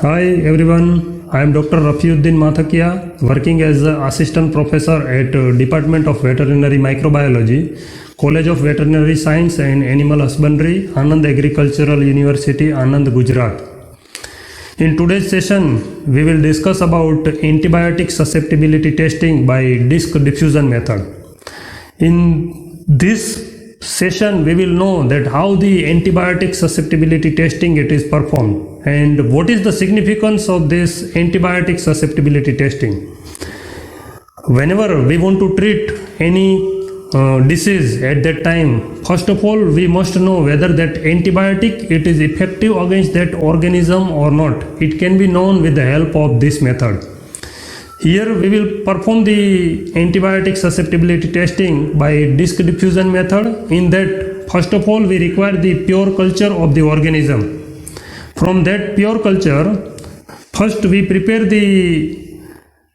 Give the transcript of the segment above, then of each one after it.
Hi everyone, I am Dr. Rafiuddin Mathakia, working as an assistant professor at Department of Veterinary Microbiology, College of Veterinary Science and Animal Husbandry, Anand Agricultural University, Anand, Gujarat. In today's session, we will discuss about antibiotic susceptibility testing by disc diffusion method. In this session, we will know that how the antibiotic susceptibility testing it is performed and what is the significance of this antibiotic susceptibility testing. Whenever we want to treat any disease at that time, first of all we must know whether that antibiotic it is effective against that organism or not. It can be known with the help of this method. Here we will perform the antibiotic susceptibility testing by disc diffusion method. In that, first of all we require the pure culture of the organism. From that pure culture, first we prepare the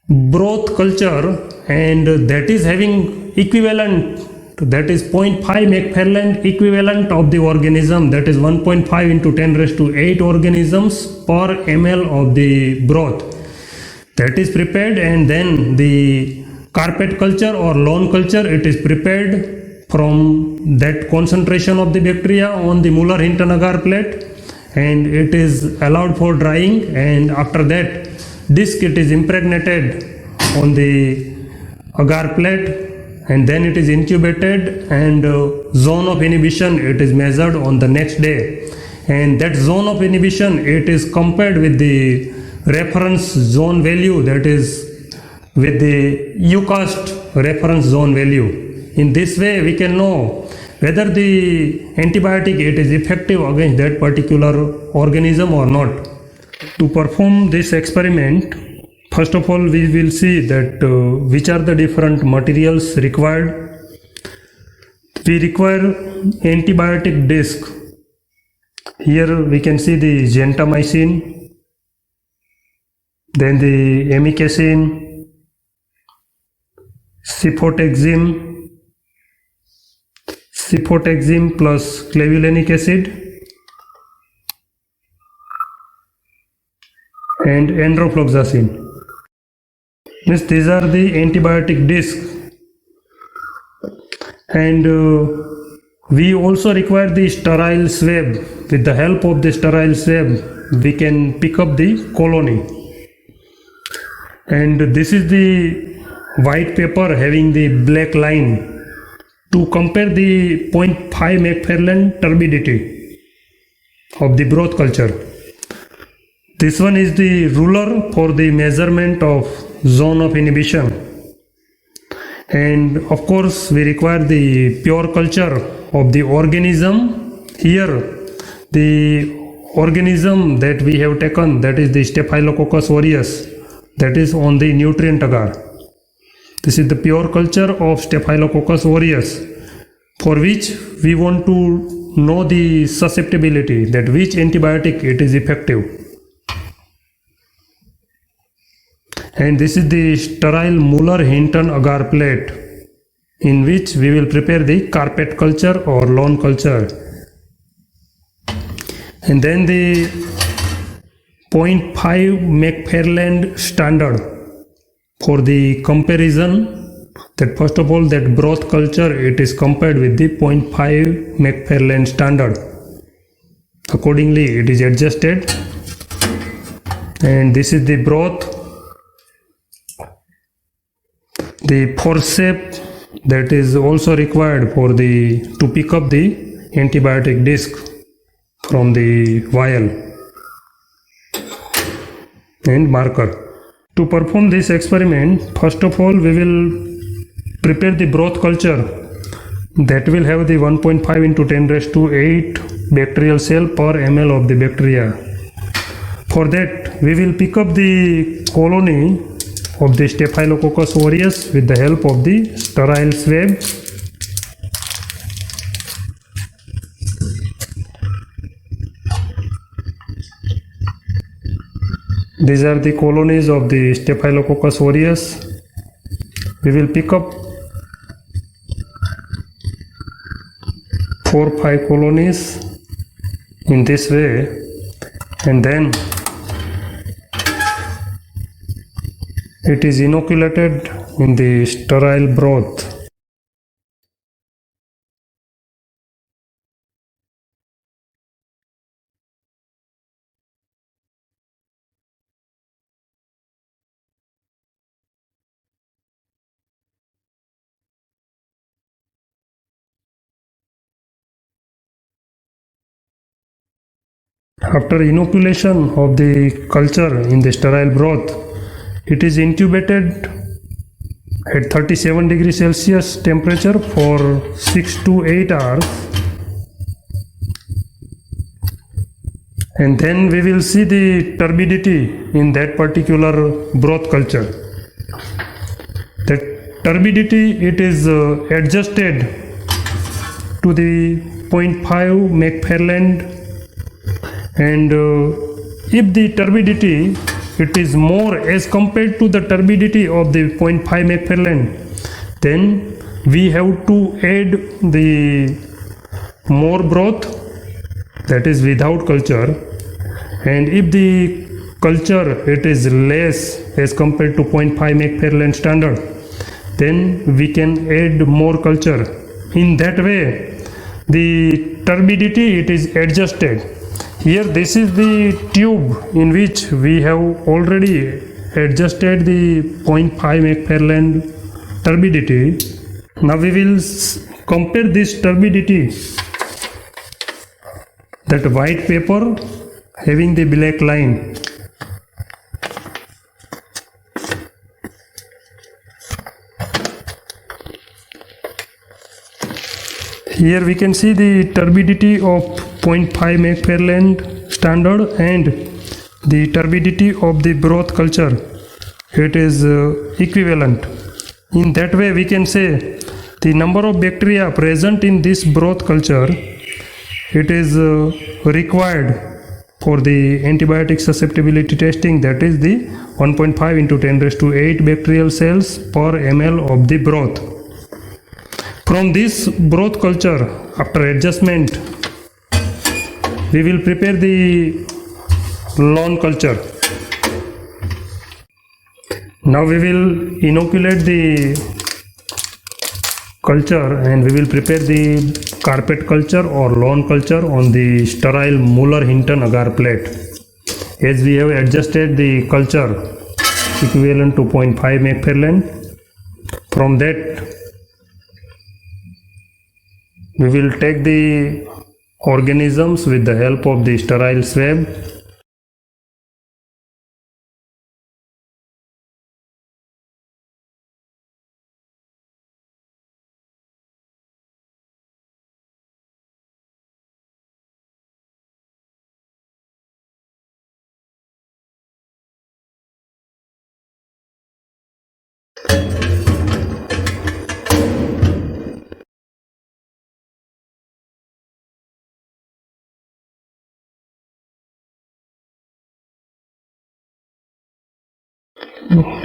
broth culture, and that is having equivalent, that is 0.5 McFarland equivalent of the organism, that is 1.5 into 10 raised to 8 organisms per ml of the broth. That is prepared, and then the carpet culture or lawn culture it is prepared from that concentration of the bacteria on the Muller-Hinton agar plate, and it is allowed for drying, and after that disc it is impregnated on the agar plate, and then it is incubated, and zone of inhibition it is measured on the next day, and that zone of inhibition it is compared with the reference zone value, that is with the UCAST reference zone value. In this way we can know whether the antibiotic it is effective against that particular organism or not. To perform this experiment, first of all we will see that which are the different materials required. We require antibiotic disc. Here we can see the gentamicin, then the amikacin, cefotaxime plus clavulanic acid, and enrofloxacin. Means these are the antibiotic discs. And we also require the sterile swab. With the help of the sterile swab we can pick up the colony. And this is the white paper having the black line to compare the 0.5 McFarland turbidity of the broth culture. This one is the ruler for the measurement of zone of inhibition. And of course we require the pure culture of the organism. Here the organism that we have taken, that is the Staphylococcus aureus, that is on the nutrient agar. This is the pure culture of Staphylococcus aureus, for which we want to know the susceptibility, that which antibiotic it is effective. And this is the sterile Muller-Hinton agar plate, in which we will prepare the carpet culture or lawn culture. And then the 0.5 McFarland standard for the comparison, that first of all that broth culture it is compared with the 0.5 McFarland standard. Accordingly it is adjusted, and this is the broth. The forceps that is also required for the to pick up the antibiotic disc from the vial, and marker. To perform this experiment, first of all we will prepare the broth culture that will have the 1.5 into 10 raised to 8 bacterial cell per ml of the bacteria. For that we will pick up the colony of the Staphylococcus aureus with the help of the sterile swab. These are the colonies of the Staphylococcus aureus. We will pick up 4-5 colonies in this way, and then It is inoculated in the sterile broth. After inoculation of the culture in the sterile broth, it is intubated at 37 degrees Celsius temperature for 6 to 8 hours, and then we will see the turbidity in that particular broth culture. That turbidity, it is adjusted to the 0.5 McFarland, and if the turbidity it is more as compared to the turbidity of the 0.5 McFarland, then we have to add the more broth, that is without culture. And if the culture it is less as compared to 0.5 McFarland standard, then we can add more culture. In that way the turbidity it is adjusted. Here this is the tube in which we have already adjusted the 0.5 McFarland turbidity. Now we will compare this turbidity, that white paper having the black line. Here we can see the turbidity of 0.5 McFarland standard and the turbidity of the broth culture. It is equivalent. In that way we can say the number of bacteria present in this broth culture, it is required for the antibiotic susceptibility testing, that is the 1.5 into 10 raised to 8 bacterial cells per ml of the broth. From this broth culture, after adjustment, we will prepare the lawn culture. Now we will inoculate the culture and we will prepare the carpet culture or lawn culture on the sterile Muller-Hinton agar plate. As we have adjusted the culture equivalent to 0.5 McFarland, from that we will take the organisms with the help of the sterile swab.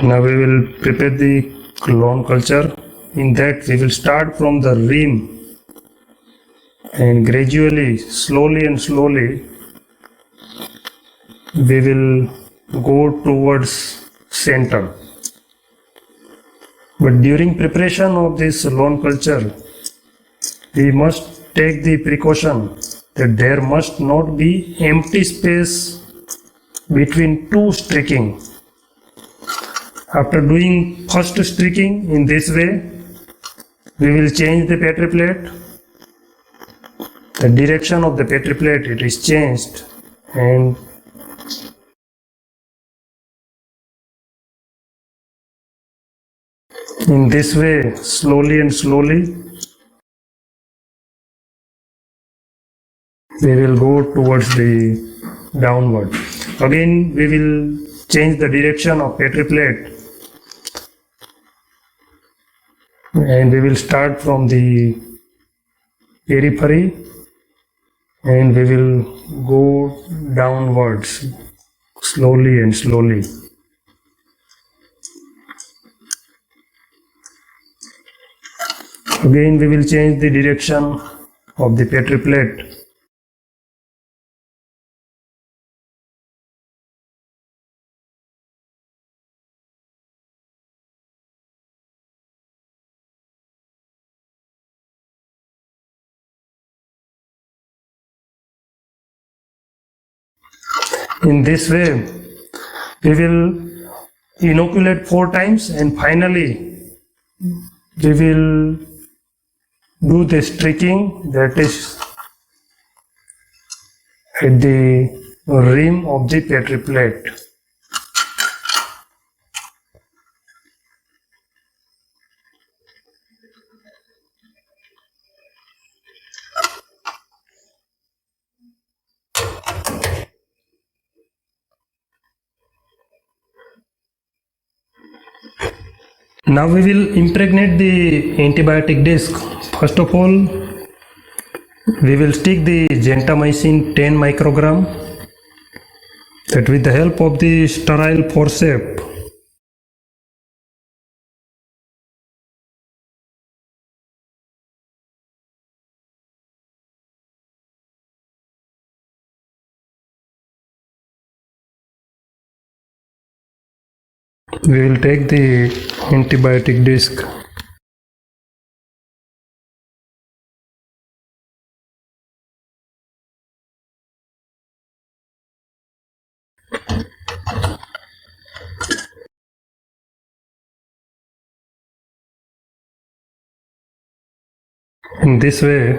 Now we will prepare the lawn culture. In that we will start from the rim and gradually, slowly and slowly, we will go towards center. But during preparation of this lawn culture, we must take the precaution that there must not be empty space between two streaking. After doing first streaking in this way, we will change the Petri plate. The direction of the Petri plate it is changed, and in this way, slowly and slowly, we will go towards the downward. Again, we will change the direction of Petri plate. And we will start from the periphery and we will go downwards slowly and slowly. Again we will change the direction of the Petri plate. In this way, we will inoculate 4 times, and finally we will do the streaking, that is at the rim of the petri plate. Now we will impregnate the antibiotic disc. First of all, we will stick the gentamicin 10 microgram, that with the help of the sterile forceps we will take the antibiotic disc. In this way,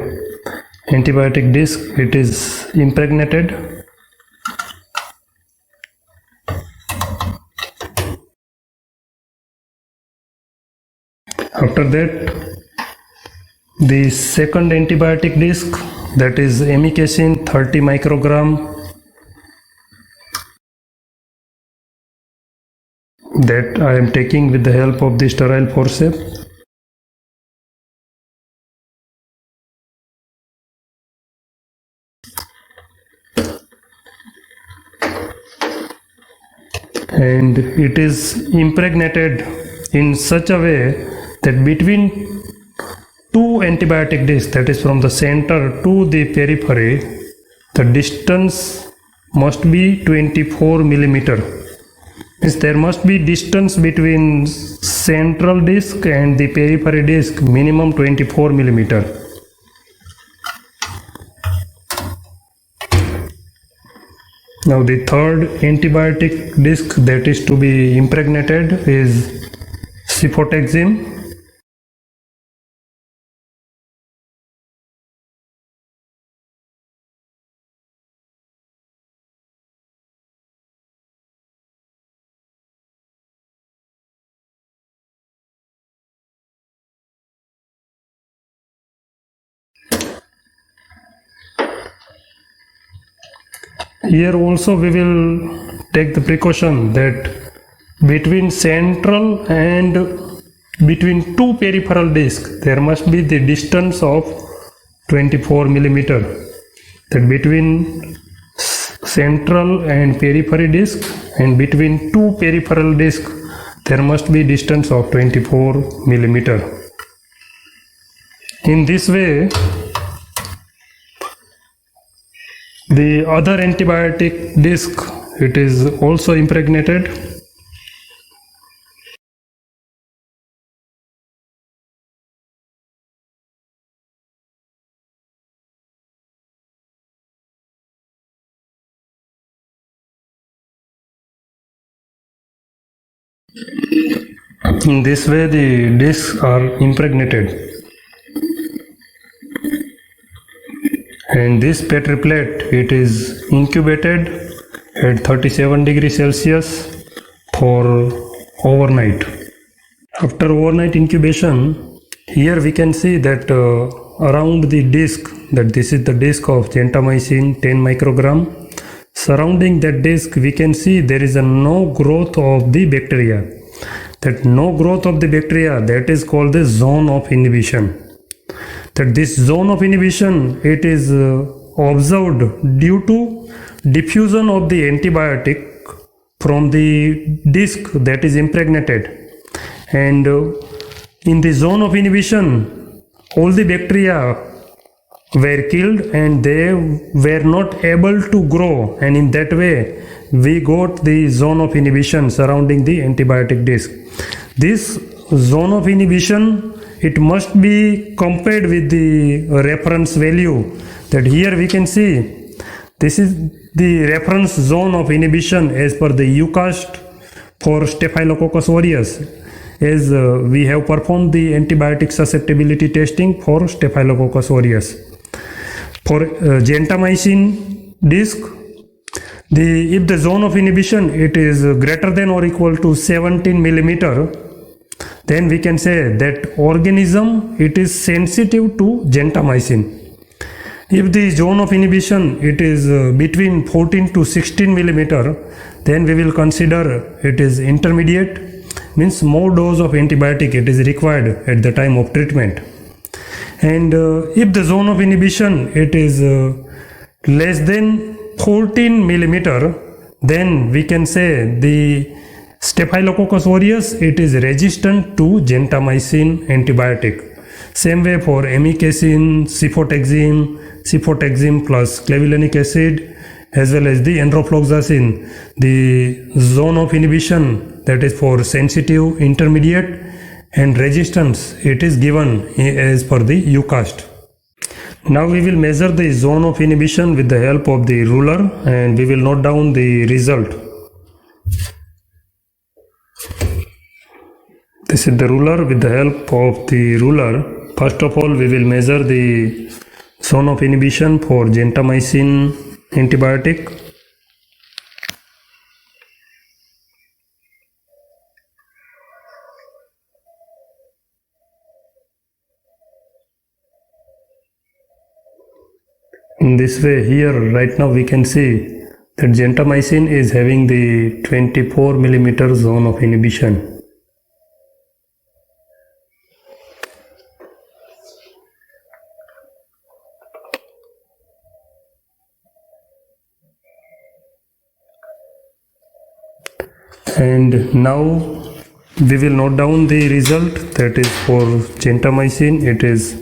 antibiotic disc, it is impregnated. After that, the second antibiotic disc, that is amikacin 30 microgram, that I am taking with the help of the sterile forceps. And it is impregnated in such a way that between 2 antibiotic discs, that is from the center to the periphery, the distance must be 24 millimeter. Means there must be distance between central disc and the periphery disc minimum 24 millimeter. Now the third antibiotic disc that is to be impregnated is cefotaxime. Here also we will take the precaution that between central and between 2 peripheral discs there must be the distance of 24 millimeter. That between central and periphery disc and between 2 peripheral discs there must be distance of 24 millimeter. In this way, the other antibiotic disc, it is also impregnated. In this way, the discs are impregnated. And this petri plate, it is incubated at 37 degrees Celsius for overnight. After overnight incubation, here we can see that around the disc, that this is the disc of gentamicin 10 microgram, surrounding that disc we can see there is a no growth of the bacteria. That no growth of the bacteria, that is called the zone of inhibition. That this zone of inhibition, it is observed due to diffusion of the antibiotic from the disc that is impregnated. And in the zone of inhibition, all the bacteria were killed and they were not able to grow, and in that way we got the zone of inhibition surrounding the antibiotic disc. This zone of inhibition, it must be compared with the reference value. That here we can see this is the reference zone of inhibition as per the UCAST for Staphylococcus aureus, as we have performed the antibiotic susceptibility testing for Staphylococcus aureus. For gentamicin disc, if the zone of inhibition it is greater than or equal to 17 millimeter, then we can say that organism it is sensitive to gentamicin. If the zone of inhibition it is between 14 to 16 millimeter, then we will consider it is intermediate, means more dose of antibiotic it is required at the time of treatment. And if the zone of inhibition it is less than 14 millimeter, then we can say the Staphylococcus aureus it is resistant to gentamicin antibiotic. Same way for amikacin, cefotaxime plus clavulanic acid, as well as the enrofloxacin. The zone of inhibition that is for sensitive, intermediate and resistance it is given as per the UCAST. Now we will measure the zone of inhibition with the help of the ruler, and we will note down the result. This is the ruler. With the help of the ruler, first of all we will measure the zone of inhibition for gentamicin antibiotic. In this way, here right now we can see that gentamicin is having the 24 millimeter zone of inhibition. And now we will note down the result, that is for gentamicin it is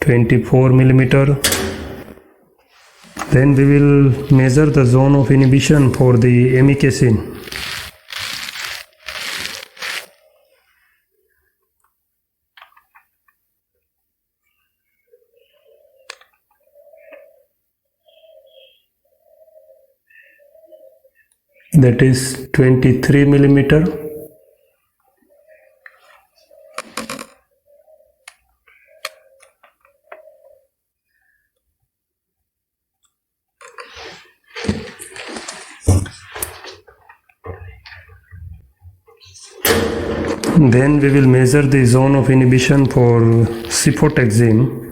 24 millimeter. Then we will measure the zone of inhibition for the amikacin. That is 23 millimeter. Then we will measure the zone of inhibition for cefotaxime.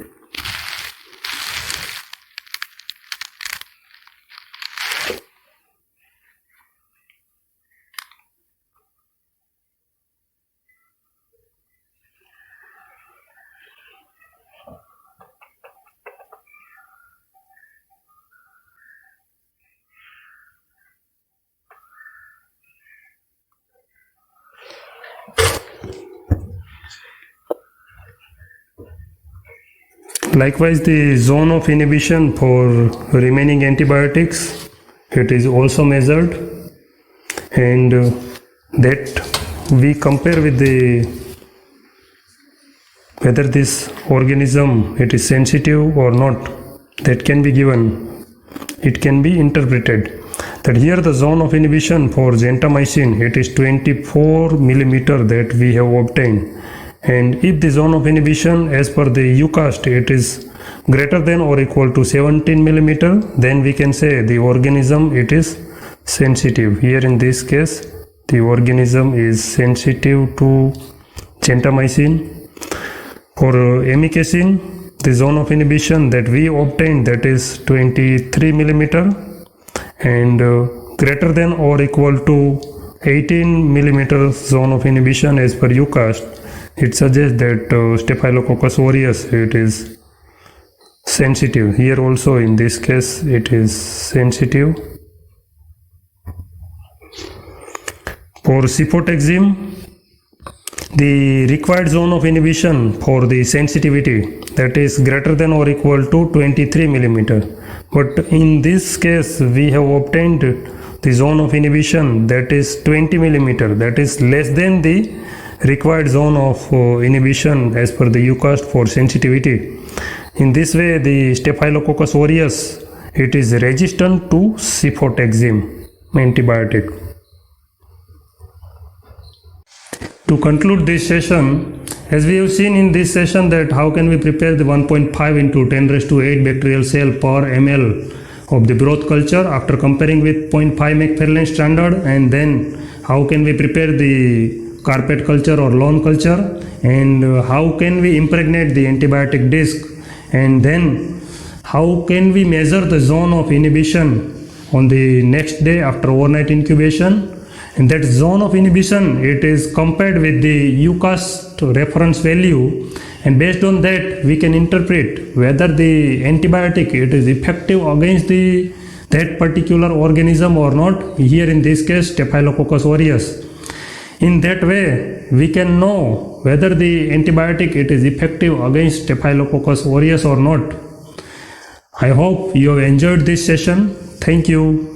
Likewise, the zone of inhibition for remaining antibiotics it is also measured, and that we compare with the whether this organism it is sensitive or not, that can be given, it can be interpreted. That here the zone of inhibition for gentamicin it is 24 millimeter that we have obtained. And if the zone of inhibition as per the UCAST it is greater than or equal to 17 millimeter, then we can say the organism it is sensitive. Here in this case the organism is sensitive to gentamicin. For amikacin, the zone of inhibition that we obtained that is 23 millimeter, and greater than or equal to 18 millimeter zone of inhibition as per UCAST, it suggests that Staphylococcus aureus it is sensitive. Here also in this case it is sensitive. For cefotaxime, the required zone of inhibition for the sensitivity that is greater than or equal to 23 millimeter. But in this case we have obtained the zone of inhibition that is 20 millimeter, that is less than the required zone of inhibition as per the UCAST for sensitivity. In this way the Staphylococcus aureus It is resistant to cefotaxime antibiotic. To conclude this session, as we have seen in this session that how can we prepare the 1.5 into 10 raised to 8 bacterial cell per ml of the broth culture after comparing with 0.5 McFarlane standard, and then how can we prepare the carpet culture or lawn culture, and how can we impregnate the antibiotic disc, and then how can we measure the zone of inhibition on the next day after overnight incubation. And that zone of inhibition, it is compared with the UCAST reference value, and based on that we can interpret whether the antibiotic it is effective against that particular organism or not, here in this case Staphylococcus aureus. In that way we can know whether the antibiotic it is effective against Staphylococcus aureus or not. I hope you have enjoyed this session. Thank you.